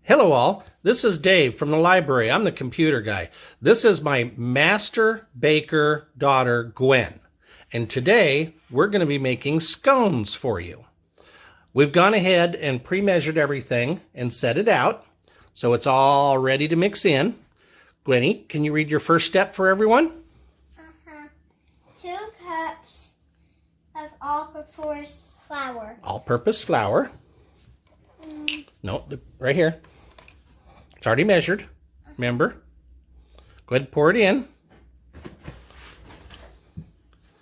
Hello all, this is Dave from the library. I'm the computer guy. This is my master baker daughter, Gwen. And today we're going to be making scones for you. We've gone ahead and pre-measured everything and set it out. So it's all ready to mix in. Gwenny, can you read your first step for everyone? 2 cups of all-purpose flour. All-purpose flour. No, right here. It's already measured. Remember? Go ahead and pour it in.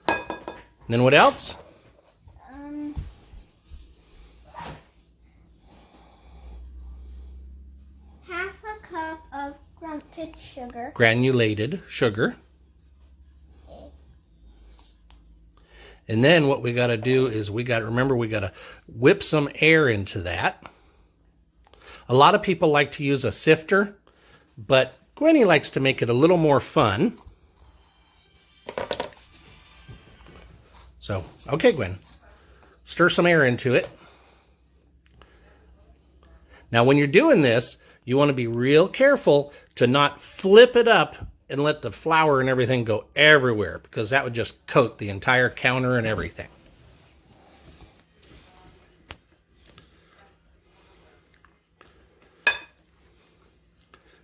And then what else? Half a cup of grunted sugar. Granulated sugar. And then what we got to do is we got to whip some air into that. A lot of people like to use a sifter, but Gwenny likes to make it a little more fun. So, okay, Gwen, stir some air into it. Now, when you're doing this, you want to be real careful to not flip it up and let the flour and everything go everywhere, because that would just coat the entire counter and everything.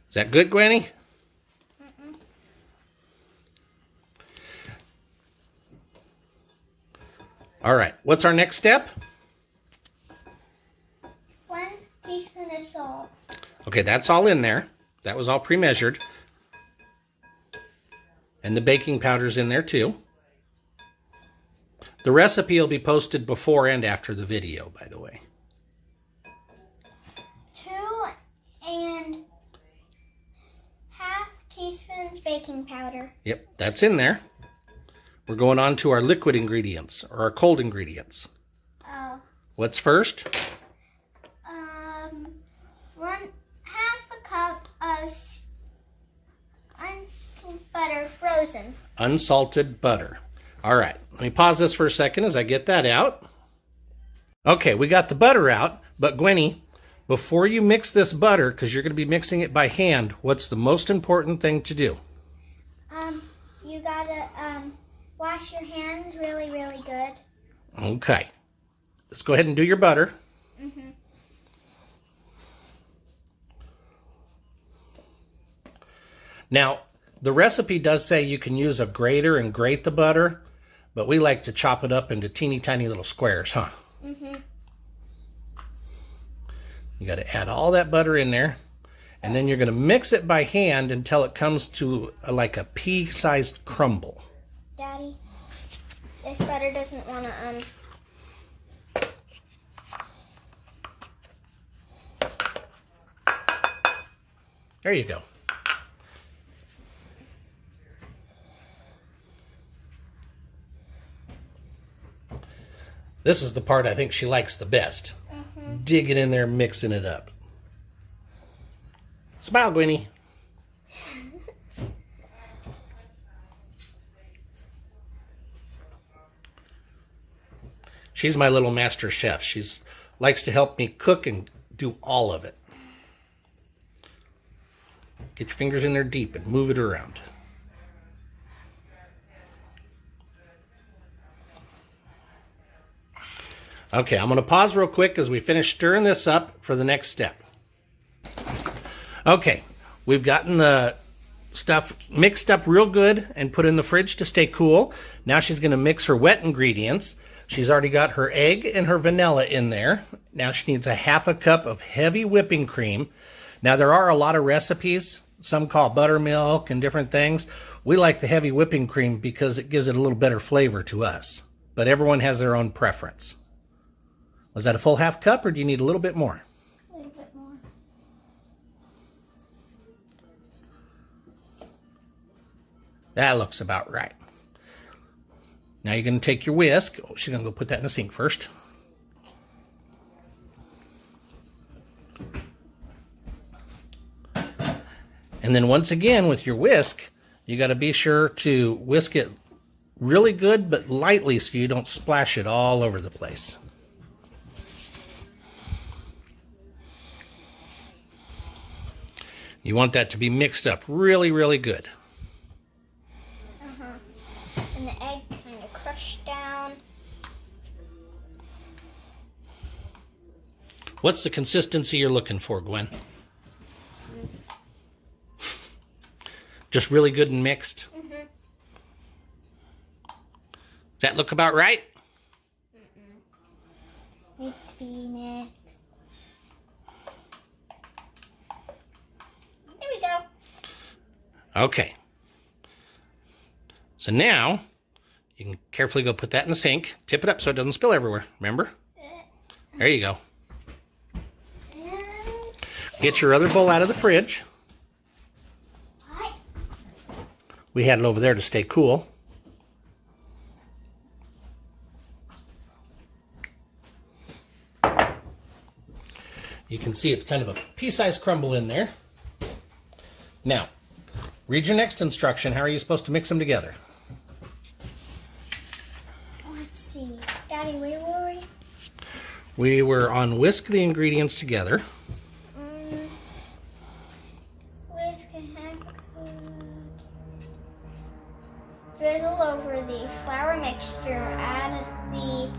Is that good, Gwenny? All right, what's our next step? 1 teaspoon of salt. Okay, that's all in there. That was all pre-measured. And the baking powder's in there too. The recipe will be posted before and after the video, by the way. 2 1/2 teaspoons baking powder. Yep, that's in there. We're going on to our liquid ingredients, or our cold ingredients. Oh. What's first? 1/2 a cup of unsalted butter, frozen. Unsalted butter. All right, let me pause this for a second as I get that out. Okay, we got the butter out, but Gwenny, before you mix this butter, because you're going to be mixing it by hand, what's the most important thing to do? You gotta wash your hands really, really good. Okay, let's go ahead and do your butter. Now, the recipe does say you can use a grater and grate the butter, but we like to chop it up into teeny tiny little squares, huh? You got to add all that butter in there, and then you're going to mix it by hand until it comes to like a pea-sized crumble. Daddy, this butter doesn't want to There you go. This is the part I think she likes the best. Digging in there, mixing it up. Smile, Gwenny. She's my little master chef. She likes to help me cook and do all of it. Get your fingers in there deep and move it around. Okay, I'm going to pause real quick as we finish stirring this up for the next step. Okay, we've gotten the stuff mixed up real good and put in the fridge to stay cool. Now she's going to mix her wet ingredients. She's already got her egg and her vanilla in there. Now she needs a 1/2 cup of heavy whipping cream. Now there are a lot of recipes. Some call buttermilk and different things. We like the heavy whipping cream because it gives it a little better flavor to us. But everyone has their own preference. Was that a full 1/2 cup, or do you need a little bit more? A little bit more. That looks about right. Now you're going to take your whisk. Oh, she's going to go put that in the sink first. And then once again, with your whisk, you got to be sure to whisk it really good, but lightly so you don't splash it all over the place. You want that to be mixed up really, really good. And the egg kind of crushed down. What's the consistency you're looking for, Gwen? Just really good and mixed? Does that look about right? Needs to be mixed. There we go. Okay. So now, you can carefully go put that in the sink. Tip it up so it doesn't spill everywhere. Remember? There you go. Get your other bowl out of the fridge. What? We had it over there to stay cool. You can see it's kind of a pea-sized crumble in there. Now, read your next instruction. How are you supposed to mix them together? Let's see. Daddy, where were we? We were on whisk the ingredients together. Whisk and drizzle over the flour mixture. Add the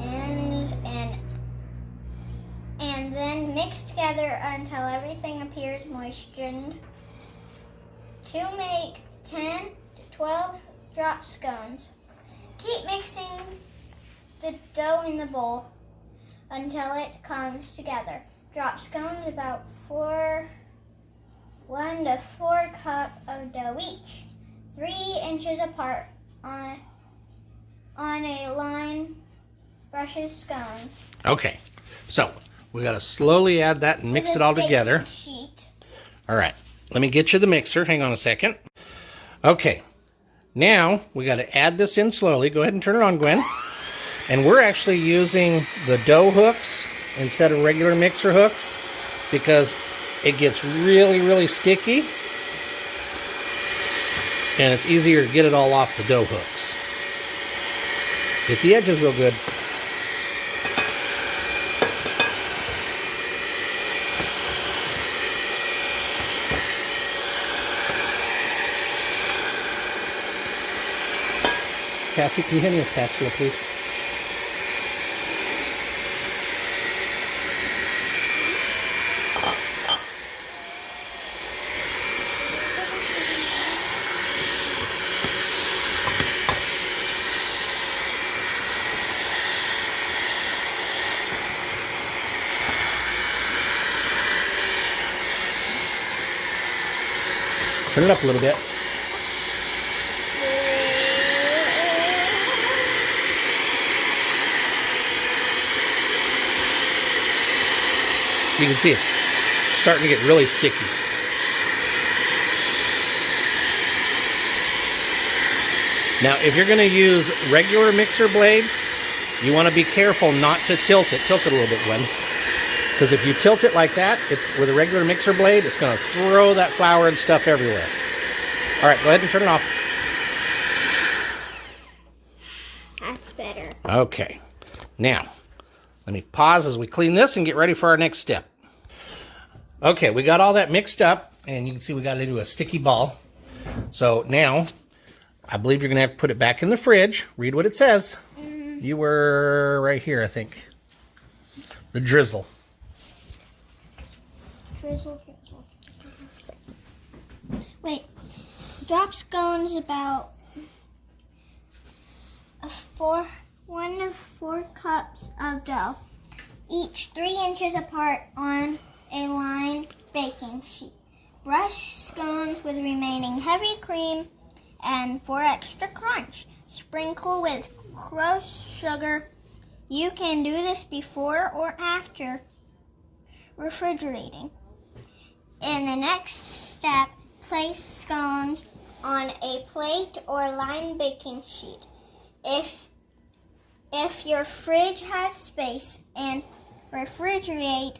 ends and then mix together until everything appears moistened. To make 10 to 12 drop scones. Keep mixing the dough in the bowl until it comes together. Drop scones about 1 to 4 cups of dough each, 3 inches apart on a line. Brushes scones. Okay, so we got to slowly add that and mix it all together. Sheet. All right, let me get you the mixer. Hang on a second. Okay, now we got to add this in slowly. Go ahead and turn it on, Gwen. And we're actually using the dough hooks instead of regular mixer hooks because it gets really, really sticky. And it's easier to get it all off the dough hooks. Get the edges real good. Cassie, can you hand me a spatula, please? Turn it up a little bit. You can see it's starting to get really sticky. Now, if you're going to use regular mixer blades, you want to be careful not to tilt it. Tilt it a little bit, Gwen. Because if you tilt it like that, it's with a regular mixer blade, it's going to throw that flour and stuff everywhere. All right, go ahead and turn it off. That's better. Okay. Now, let me pause as we clean this and get ready for our next step. Okay, we got all that mixed up, and you can see we got it into a sticky ball. So now, I believe you're going to have to put it back in the fridge. Read what it says. You were right here, I think. The drizzle. Drizzle. Wait. Drop scones about 1 to 4 cups of dough, each 3 inches apart on a lined baking sheet. Brush scones with remaining heavy cream and for extra crunch. Sprinkle with crushed sugar. You can do this before or after refrigerating. In the next step, place scones on a plate or lined baking sheet. If your fridge has space, and refrigerate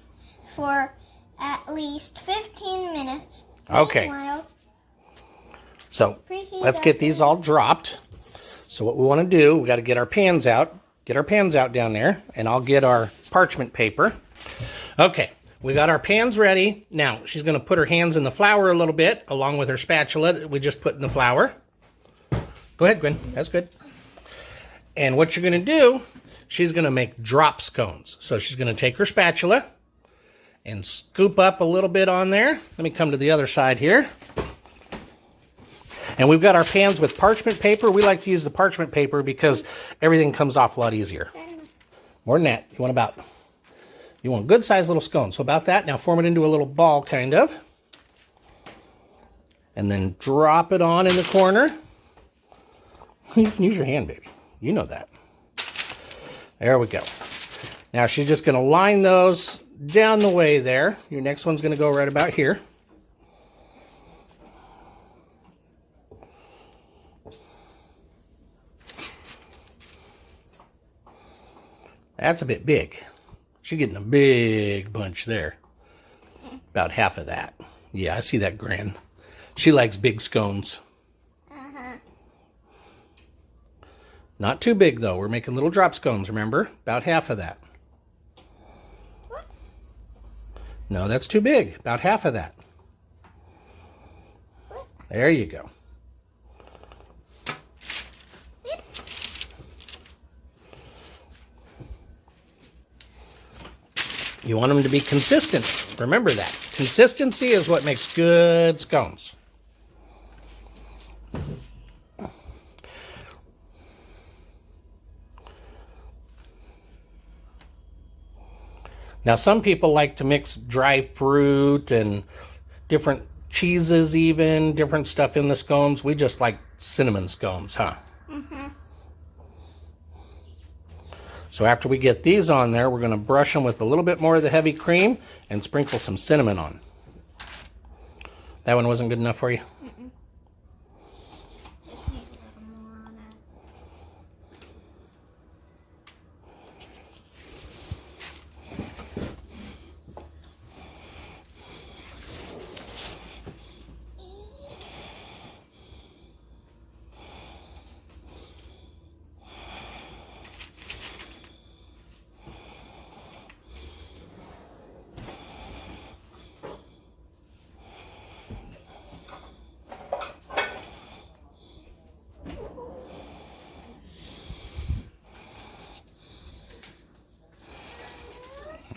for at least 15 minutes. Okay. Meanwhile, So let's get these all dropped. So what we want to do, we got to get our pans out. Get our pans out down there, and I'll get our parchment paper. Okay, We got our pans ready. Now, she's going to put her hands in the flour a little bit, along with her spatula that we just put in the flour. Go ahead, Gwyn. That's good. And what you're going to do, she's going to make drop scones. So she's going to take her spatula and scoop up a little bit on there. Let me come to the other side here. And we've got our pans with parchment paper. We like to use the parchment paper because everything comes off a lot easier. More than that, you want good sized little scones. So about that, now form it into a little ball kind of. And then drop it on in the corner. You can use your hand, baby. You know that. There we go. Now she's just going to line those down the way there. Your next one's going to go right about here. That's a bit big. She's getting a big bunch there. About half of that. Yeah, I see that grin. She likes big scones. Not too big, though. We're making little drop scones, remember? About half of that. No, that's too big. About half of that. There you go. You want them to be consistent. Remember that. Consistency is what makes good scones. Now, some people like to mix dry fruit and different cheeses even, different stuff in the scones. We just like cinnamon scones, huh? Mm-hmm. So after we get these on there, we're going to brush them with a little bit more of the heavy cream and sprinkle some cinnamon on. That one wasn't good enough for you? Mm-mm. Just need a little more on it.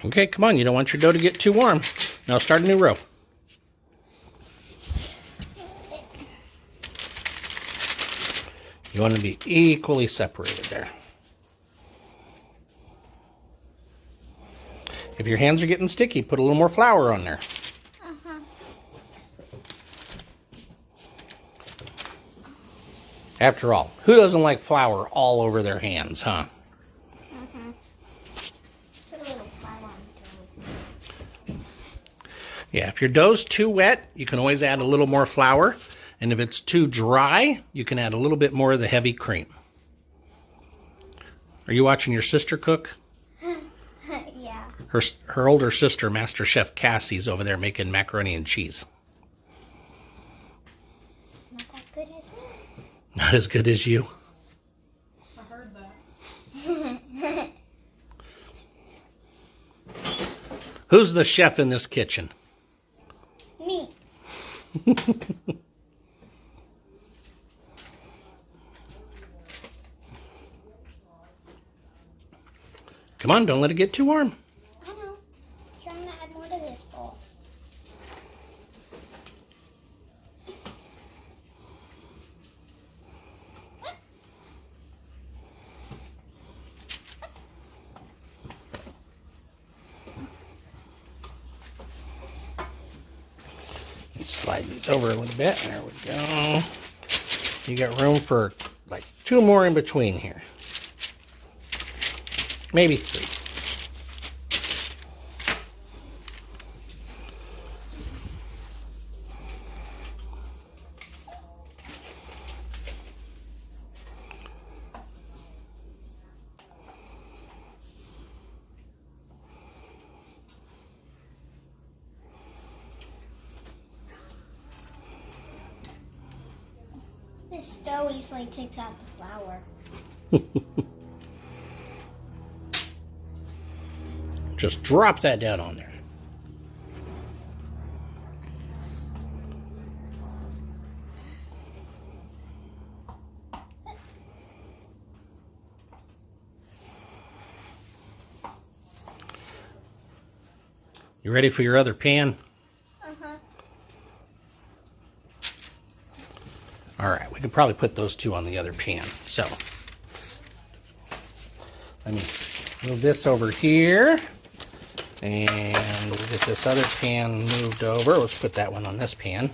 Okay, come on. You don't want your dough to get too warm. Now start a new row. You want to be equally separated there. If your hands are getting sticky, put a little more flour on there. After all, who doesn't like flour all over their hands, huh? Yeah, if your dough's too wet, you can always add a little more flour. And if it's too dry, you can add a little bit more of the heavy cream. Are you watching your sister cook? Yeah. Her older sister, Master Chef Cassie's over there making macaroni and cheese. It's not that good as me. Not as good as you. I heard that. Who's the chef in this kitchen? Me. Come on, don't let it get too warm. I know. Trying to add more to this bowl. Let's slide these over a little bit. There we go. You got room for like 2 more in between here. Maybe 3. This dough easily takes out the flour. Just drop that down on there. You ready for your other pan? Uh-huh. All right, we could probably put those two on the other pan. So, let me move this over here. And we'll get this other pan moved over. Let's put that one on this pan.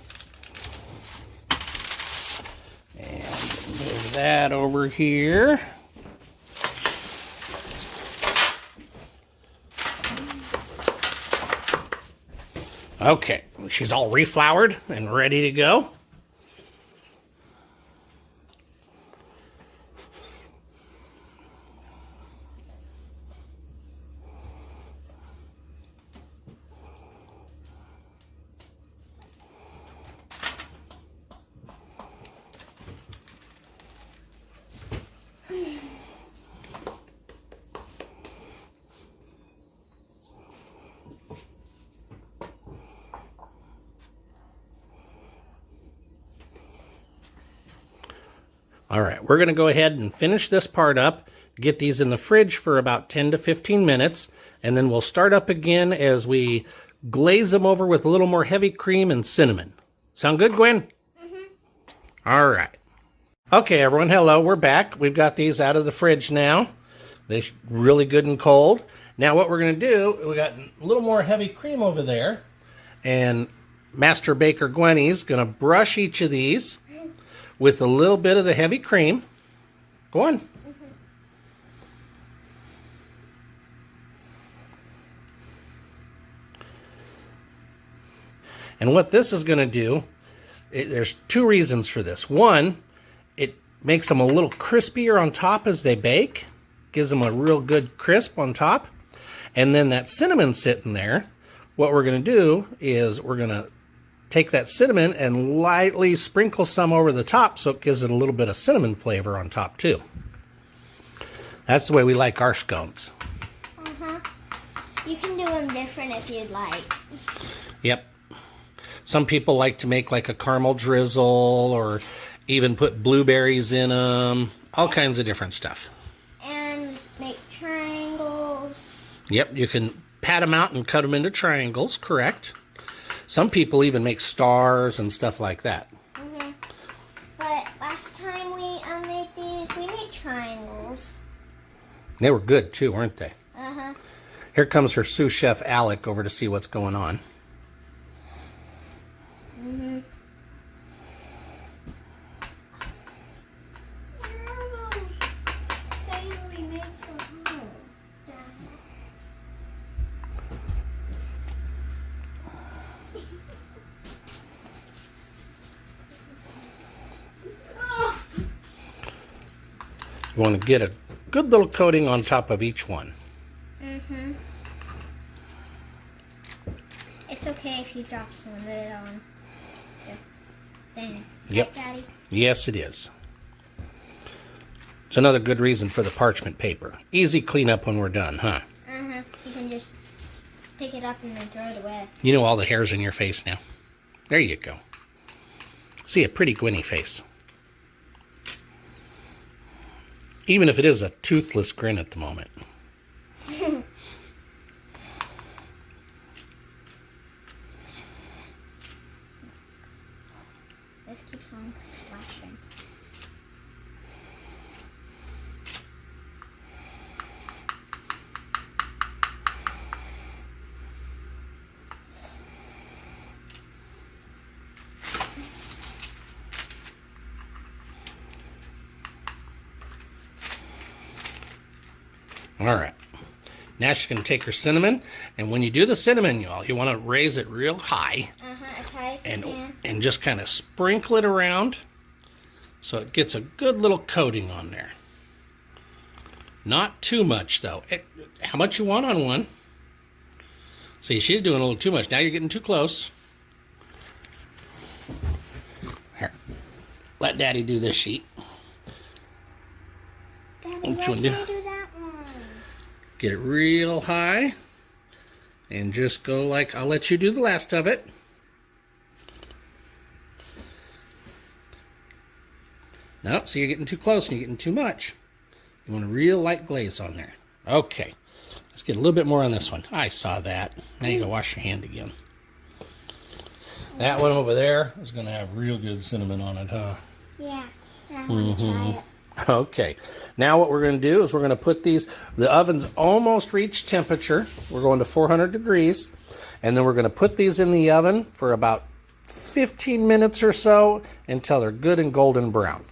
And move that over here. Okay, she's all refloured and ready to go. All right, we're going to go ahead and finish this part up, get these in the fridge for about 10 to 15 minutes, and then we'll start up again as we glaze them over with a little more heavy cream and cinnamon. Sound good, Gwen? Mm-hmm. All right. Okay, everyone, hello, we're back. We've got these out of the fridge now. They're really good and cold. Now what we're going to do, we got a little more heavy cream over there, and Master Baker Gwenny's going to brush each of these with a little bit of the heavy cream. Go on. Mm-hmm. And what this is going to do, there's two reasons for this. One, it makes them a little crispier on top as they bake. Gives them a real good crisp on top. And then that cinnamon sitting there, what we're going to do is we're going to take that cinnamon and lightly sprinkle some over the top so it gives it a little bit of cinnamon flavor on top too. That's the way we like our scones. Uh-huh. You can do them different if you'd like. Yep. Some people like to make like a caramel drizzle or even put blueberries in them. All kinds of different stuff. And make triangles. Yep, you can pat them out and cut them into triangles, correct. Some people even make stars and stuff like that. Mm-hmm. But last time we made these, we made triangles. They were good too, weren't they? Uh-huh. Here comes her sous chef Alec over to see what's going on. Mm-hmm. Where are those things we made from home? You want to get a good little coating on top of each one. Mm-hmm. It's okay if you drop some of it on the thing. Yep. Right, Daddy? Yes, it is. It's another good reason for the parchment paper. Easy cleanup when we're done, huh? Uh-huh. You can just pick it up and then throw it away. You know all the hairs in your face now. There you go. See, a pretty Gwynny face. Even if it is a toothless grin at the moment. This keeps on splashing. All right. Now she's going to take her cinnamon, and when you do the cinnamon, y'all, you want to raise it real high. As high as you can. And just kind of sprinkle it around so it gets a good little coating on there. Not too much, though. How much you want on one? See, she's doing a little too much. Now you're getting too close. Here. Let Daddy do this sheet. Daddy, Which why one can't do? I do that one? Get it real high. And just go like, I'll let you do the last of it. No, so you're getting too close and you're getting too much. You want a real light glaze on there. Okay. Let's get a little bit more on this one. I saw that. Now you go wash your hand again. That one over there is going to have real good cinnamon on it, huh? Yeah. I want to try it. Okay. Now what we're going to do is we're going to put these, the oven's almost reached temperature. We're going to 400 degrees. And then we're going to put these in the oven for about 15 minutes or so until they're good and golden brown.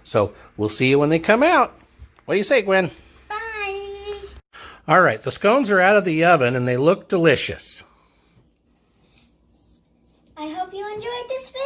So we'll see you when they come out. What do you say, Gwen? Bye. All right, the scones are out of the oven and they look delicious. I hope you enjoyed this video.